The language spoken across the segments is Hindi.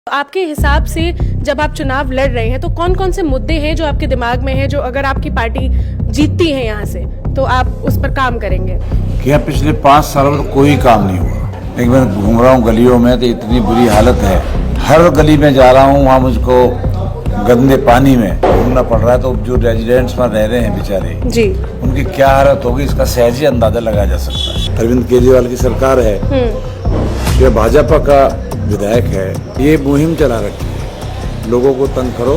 आपके हिसाब से जब आप चुनाव लड़ रहे हैं तो कौन कौन से मुद्दे हैं जो आपके दिमाग में हैं, जो अगर आपकी पार्टी जीतती है यहाँ से तो आप उस पर काम करेंगे? क्या पिछले 5 सालों में तो कोई काम नहीं हुआ। एक मैं घूम रहा हूँ गलियों में तो इतनी बुरी हालत है, हर गली में जा रहा हूँ वहाँ मुझको गंदे पानी में घूमना पड़ रहा है। तो जो रेजिडेंट्स में रह रहे हैं बेचारे जी, उनकी क्या हालत होगी इसका सहज ही अंदाजा लगाया जा सकता है। अरविंद केजरीवाल की सरकार है, यह भाजपा का विधायक है, ये मुहिम चला रखी है, लोगों को तंग करो,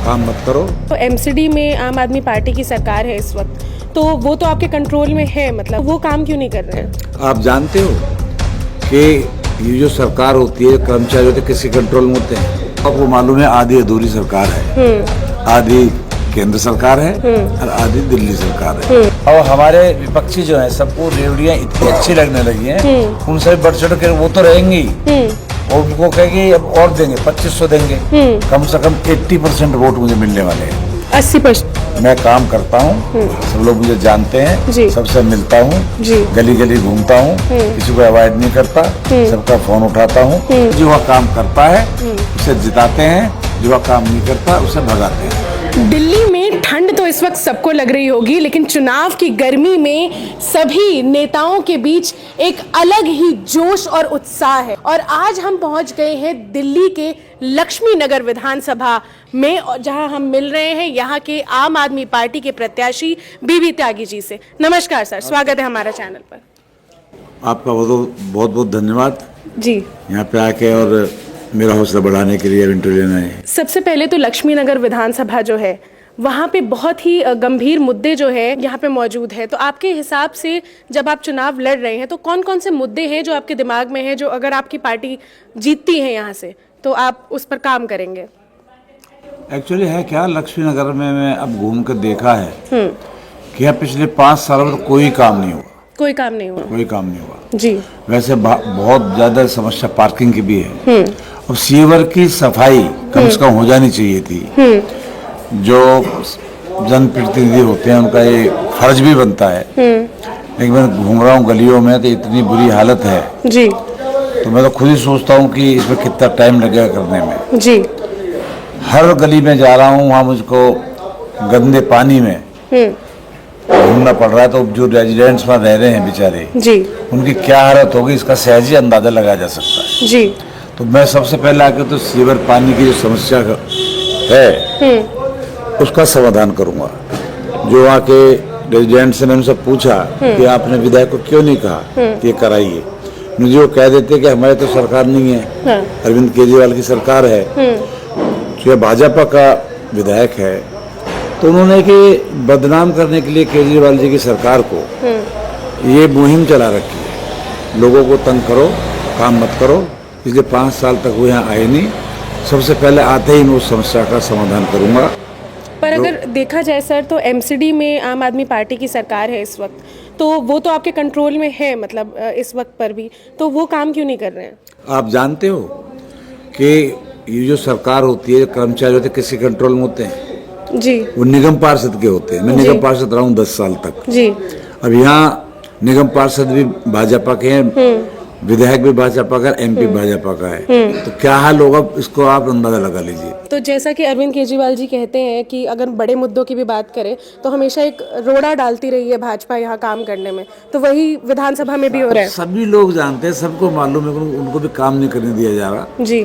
काम मत करो। तो एमसीडी में आम आदमी पार्टी की सरकार है इस वक्त, तो वो तो आपके कंट्रोल में है, मतलब वो काम क्यों नहीं कर रहे हैं? आप जानते हो कि ये जो सरकार होती है, कर्मचारी होते हैं, किसी कंट्रोल में होते हैं? आपको मालूम है आधी अधूरी सरकार है, आधी केंद्र सरकार है और आधी दिल्ली सरकार है। और हमारे विपक्षी जो है सबको रेवड़ियां इतनी अच्छी लगने लगी हैं, उनसे बढ़ चढ़ कर वो तो रहेंगे ही, और उनको कहेंगे अब और देंगे 2500 देंगे, कम से कम 80% वोट मुझे मिलने वाले हैं। 80% मैं काम करता हूँ, सब लोग मुझे जानते हैं, सबसे मिलता हूँ, गली गली घूमता हूँ, किसी को अवॉइड नहीं करता, सबका फोन उठाता हूँ। जो वह काम करता है उसे जिताते हैं, जो वह काम नहीं करता उसे भगाते हैं। दिल्ली में ठंड तो इस वक्त सबको लग रही होगी, लेकिन चुनाव की गर्मी में सभी नेताओं के बीच एक अलग ही जोश और उत्साह है। और आज हम पहुंच गए हैं दिल्ली के लक्ष्मी नगर विधानसभा में, जहां हम मिल रहे हैं यहाँ के आम आदमी पार्टी के प्रत्याशी बीबी त्यागी जी से। नमस्कार सर, स्वागत है हमारा चैनल पर। आपका बहुत बहुत धन्यवाद जी, यहाँ पे आके और मेरा हौसला बढ़ाने के लिए इंटरव्यू लेना है। सबसे पहले तो लक्ष्मी नगर विधानसभा जो है वहाँ पे बहुत ही गंभीर मुद्दे जो है यहाँ पे मौजूद है, तो आपके हिसाब से जब आप चुनाव लड़ रहे हैं तो कौन कौन से मुद्दे हैं जो आपके दिमाग में हैं, जो अगर आपकी पार्टी जीतती है यहाँ से तो आप उस पर काम करेंगे? एक्चुअली है क्या, लक्ष्मी नगर में मैं अब घूम कर देखा है कि पिछले 5 सालों में तो कोई काम नहीं हुआ। कोई काम नहीं हुआ जी। वैसे बहुत ज्यादा समस्या पार्किंग की भी है, और सीवर की सफाई कम से कम हो जानी चाहिए थी। जो जनप्रतिनिधि होते हैं उनका ये फर्ज भी बनता है। लेकिन मैं घूम रहा हूँ गलियों में तो इतनी बुरी हालत है जी, तो मैं तो खुद ही सोचता हूँ कि इसमें कितना टाइम लगेगा करने में जी। हर गली में जा रहा हूँ वहाँ मुझको गंदे पानी में घूमना पड़ रहा है। तो जो रेजिडेंट्स में रह रहे हैं बेचारे जी, उनकी क्या हालत होगी इसका सहज ही अंदाजा लगाया जा सकता है जी। तो मैं सबसे पहले आकर तो सीवर पानी की जो समस्या है उसका समाधान करूंगा। जो वहाँ के रेजिडेंट्स ने उनसे पूछा कि आपने विधायक को क्यों नहीं कहा कि ये कराइए, मुझे वो कह देते कि हमारे तो सरकार नहीं है, अरविंद केजरीवाल की सरकार है, जो भाजपा का विधायक है। तो उन्होंने कि बदनाम करने के लिए केजरीवाल जी की सरकार को ये मुहिम चला रखी है, लोगों को तंग करो, काम मत करो। इसलिए 5 साल तक वो यहाँ आए नहीं, सबसे पहले आते ही मैं उस समस्या का समाधान करूंगा। पर अगर देखा जाए सर तो एमसीडी में आम आदमी पार्टी की सरकार है इस वक्त, तो वो तो आपके कंट्रोल में है, मतलब इस वक्त पर भी, तो वो काम क्यों नहीं कर रहे हैं? आप जानते हो कि ये जो सरकार होती है, कर्मचारी होते हैं, किसी कंट्रोल में होते हैं जी, वो निगम पार्षद के होते हैं। मैं निगम पार्षद रहा हूँ 10 साल तक जी। अब यहाँ निगम पार्षद भी भाजपा के हैं, विधायक भी भाजपा का, एमपी भाजपा का है, तो क्या हाल होगा इसको आप अंदाजा लगा लीजिए। तो जैसा कि अरविंद केजरीवाल जी कहते हैं कि अगर बड़े मुद्दों की भी बात करें तो हमेशा एक रोड़ा डालती रही है भाजपा यहाँ काम करने में, तो वही विधानसभा में भी हो रहा है। सभी लोग जानते हैं, सबको मालूम है, उनको भी काम नहीं करने दिया जा रहा जी,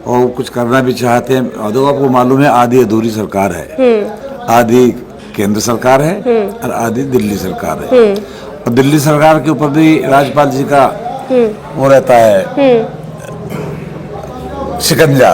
और कुछ करना भी चाहते हैं। आपको मालूम है आधी अधूरी सरकार है, आधी केंद्र सरकार है और आधी दिल्ली सरकार है। और दिल्ली सरकार के ऊपर भी राज्यपाल जी का वो रहता है शिकंजा,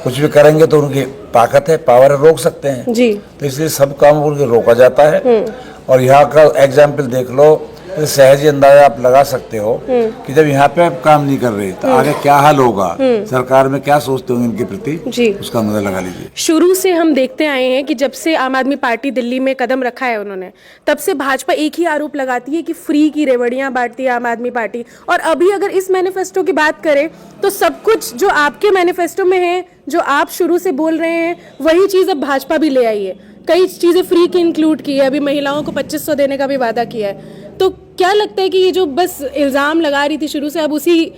कुछ भी करेंगे तो उनकी ताकत है, पावर है, रोक सकते हैं जी। तो इसलिए सब काम उनके रोका जाता है। और यहाँ का एग्जाम्पल देख लो, तो सहज ही अंदाजा आप लगा सकते हो कि जब यहाँ पे आप काम नहीं कर रहे तो आगे क्या हाल होगा, सरकार में क्या सोचते होंगे इनके प्रति जी, उसका अंदाजा लगा लीजिए। शुरू से हम देखते आए हैं कि जब से आम आदमी पार्टी दिल्ली में कदम रखा है उन्होंने, तब से भाजपा एक ही आरोप लगाती है कि फ्री की रेवड़ियां बांटती है आम आदमी पार्टी। और अभी अगर इस मैनिफेस्टो की बात करें तो सब कुछ जो आपके मैनिफेस्टो में है, जो आप शुरू से बोल रहे हैं, वही चीज अब भाजपा भी ले आई है। कई चीजें फ्री की इंक्लूड की है, अभी महिलाओं को 2500 देने का भी वादा किया है। तो क्या लगता है कि ये जो बस इल्जाम लगा रही थी शुरू से, अब उसी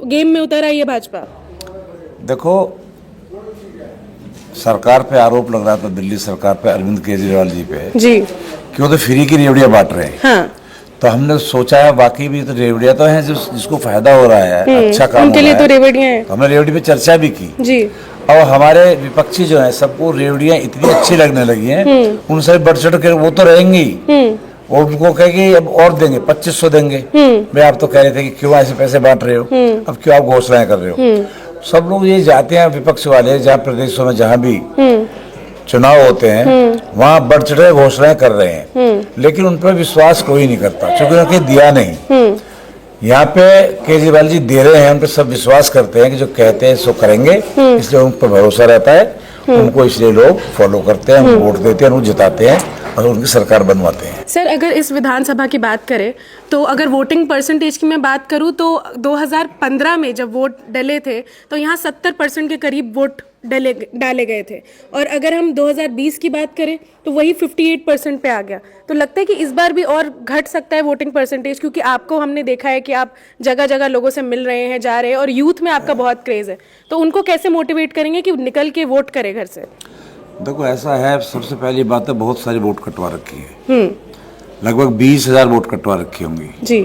गेम में उतर आई है भाजपा? देखो, सरकार पे आरोप लग रहा था, दिल्ली सरकार पे, अरविंद केजरीवाल जी पे, जी कि वो तो फ्री की रेवड़ियां बांट रहे हैं। हाँ, तो हमने सोचा है वाकई भी तो रेवड़ियां तो हैं जिसको फायदा हो रहा है, अच्छा काम उनके हो लिए रहा तो है। रेवड़ियां हैं। तो हमने रेवड़ी पे चर्चा भी की, जी और हमारे विपक्षी जो है सबको रेवड़ियां इतनी अच्छी लगने लगी हैं, उनसे बढ़ चढ़ के वो तो रहेंगी ही, और उनको कहेगी अब और देंगे, 2500 देंगे। भाई आप तो कह रहे थे कि क्यों ऐसे पैसे बांट रहे हो, अब क्यों आप घोषणाएं कर रहे हो। सब लोग ये जाते हैं, विपक्ष वाले, जहाँ प्रदेशों में जहाँ भी चुनाव होते हैं वहाँ बढ़ चढ़ के घोषणाएं कर रहे हैं, लेकिन उन पर विश्वास कोई नहीं करता, क्योंकि उन्होंने दिया नहीं। यहाँ पे केजरीवाल जी दे रहे हैं, उन पर सब विश्वास करते हैं कि जो कहते हैं सो करेंगे, इसलिए उन पर भरोसा रहता है, उनको इसलिए लोग फॉलो करते हैं, वोट देते हैं, उनको जिताते हैं और उनकी सरकार बनवाते हैं। सर, अगर इस विधानसभा की बात करें तो अगर वोटिंग परसेंटेज की मैं बात करूं तो 2015 में जब वोट डले थे तो यहाँ 70% के करीब वोट डाले गए थे, और अगर हम 2020 की बात करें तो वही 58% पे आ गया। तो लगता है कि इस बार भी और घट सकता है वोटिंग परसेंटेज, क्योंकि आपको हमने देखा है कि आप जगह जगह लोगों से मिल रहे हैं, जा रहे हैं, और यूथ में आपका बहुत क्रेज है, तो उनको कैसे मोटिवेट करेंगे कि निकल के वोट करे घर से? देखो, ऐसा है, सबसे पहली बात है बहुत सारी वोट कटवा रखी है, लगभग 20,000 वोट कटवा रखी होंगी जी।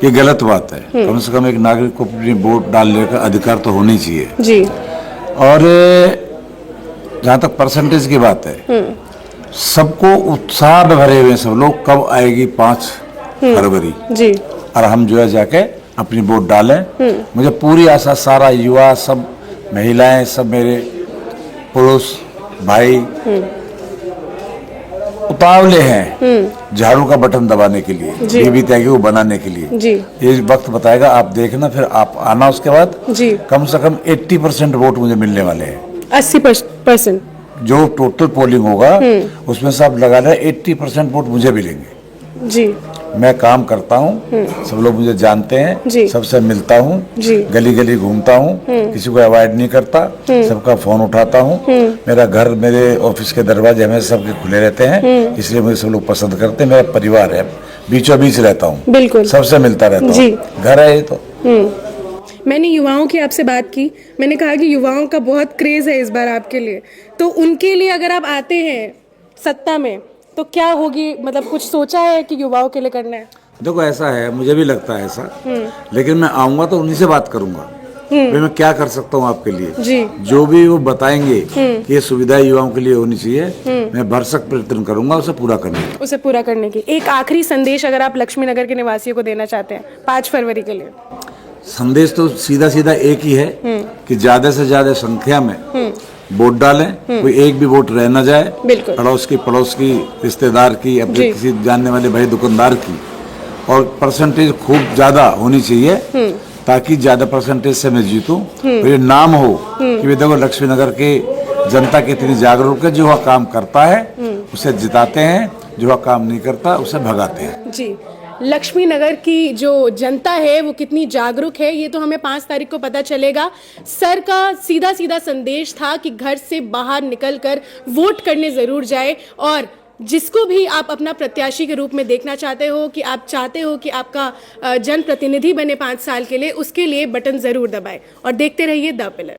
ये गलत बात है। कम से कम एक नागरिक को अपनी वोट डालने का अधिकार तो होनी चाहिए। जी। और जहाँ तक परसेंटेज की बात है, सबको उत्साह में भरे हुए हैं सब लोग, कब आएगी 5 फरवरी जी। और हम जो है जाके अपनी वोट डालें। मुझे पूरी आशा, सारा युवा, सब महिलाएं, सब मेरे पुरुष भाई उतावले हैं झाड़ू का बटन दबाने के लिए, बीबी त्यागी को बनाने के लिए। जी। ये वक्त बताएगा, आप देखना, फिर आप आना उसके बाद। जी। कम से कम 80% वोट मुझे मिलने वाले हैं। 80%? जो टोटल पोलिंग होगा उसमें से आप लगा लें 80% वोट मुझे मिलेंगे। जी। मैं काम करता हूँ, सब लोग मुझे जानते हैं, जी। सबसे मिलता हूँ, जी। गली गली घूमता हूँ, किसी को अवॉइड नहीं करता, सबका फोन उठाता हूँ। मेरा घर, मेरे ऑफिस के दरवाजे हमेशा सबके खुले रहते हैं, इसलिए मुझे सब लोग पसंद करते हैं। मेरा परिवार है, बीचों बीच रहता हूँ, बिल्कुल सबसे मिलता रहता हूँ, घर है ये तो। मैंने युवाओं की आपसे बात की, मैंने कहा कि युवाओं का बहुत क्रेज है इस बार आपके लिए, तो उनके लिए अगर आप आते हैं सत्ता में तो क्या होगी, मतलब कुछ सोचा है कि युवाओं के लिए करना है? देखो, ऐसा है, मुझे भी लगता है ऐसा, लेकिन मैं आऊंगा तो उन्हीं से बात करूंगा, भाई मैं क्या कर सकता हूँ आपके लिए। जी। जो भी वो बताएंगे कि ये सुविधा युवाओं के लिए होनी चाहिए, मैं भरसक प्रयत्न करूंगा उसे पूरा करने की। एक आखिरी संदेश अगर आप लक्ष्मी नगर के निवासियों को देना चाहते हैं 5 फरवरी के लिए? संदेश तो सीधा सीधा एक ही है कि ज्यादा से ज्यादा संख्या में वोट डालें, कोई एक भी वोट रह न जाए, पड़ोस की, रिश्तेदार की, अपने किसी जानने वाले भाई दुकानदार की, और परसेंटेज खूब ज्यादा होनी चाहिए ताकि ज्यादा परसेंटेज से मैं जीतूं, और ये नाम हो कि देखो लक्ष्मी नगर के जनता कितनी जागरूक है, जो वह काम करता है उसे जिताते हैं, जो वह काम नहीं करता उसे भगाते हैं। जी। लक्ष्मी नगर की जो जनता है वो कितनी जागरूक है ये तो हमें 5 तारीख को पता चलेगा। सर का सीधा सीधा संदेश था कि घर से बाहर निकलकर वोट करने जरूर जाए, और जिसको भी आप अपना प्रत्याशी के रूप में देखना चाहते हो, कि आप चाहते हो कि आपका जनप्रतिनिधि बने 5 साल के लिए, उसके लिए बटन जरूर दबाएं और देखते रहिए द पिलर।